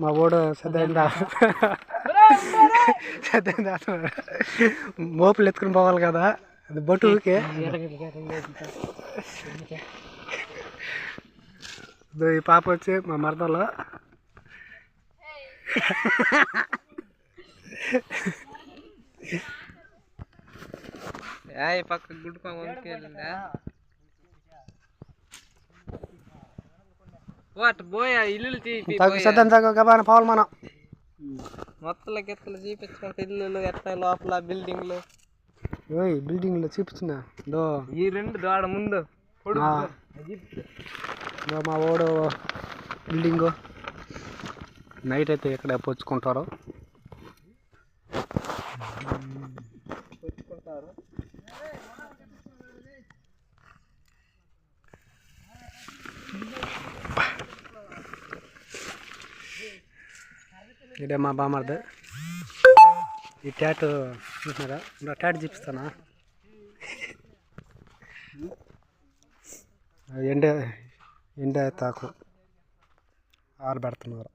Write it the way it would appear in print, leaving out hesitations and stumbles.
మా ఓడు సదైందా మోపులు ఎత్తుకుని పోవాలి కదా, అది బొట్టుకే ఈ పాప వచ్చి మా మరదలో. పక్క గుడ్డు పంపిందా పోయా ఇల్లు గబాన పోవాలి మనం. మొత్తం ఎత్తలు చూపించుకుంటే ఇల్లు ఎత్త లోపల బిల్డింగ్లు బిల్డింగ్లో చూపించిన ఈ రెండు దోడ ముందు మా ఓడు బిల్డింగు నైట్ అయితే ఎక్కడ పొచ్చుకుంటారు. ఇదే మా బామర్ది. ఈ ట్యాట్ చూసినారా, ట్యాట్ చూపిస్తానా. ఎండే తాకు ఆరబెడుతున్నారు.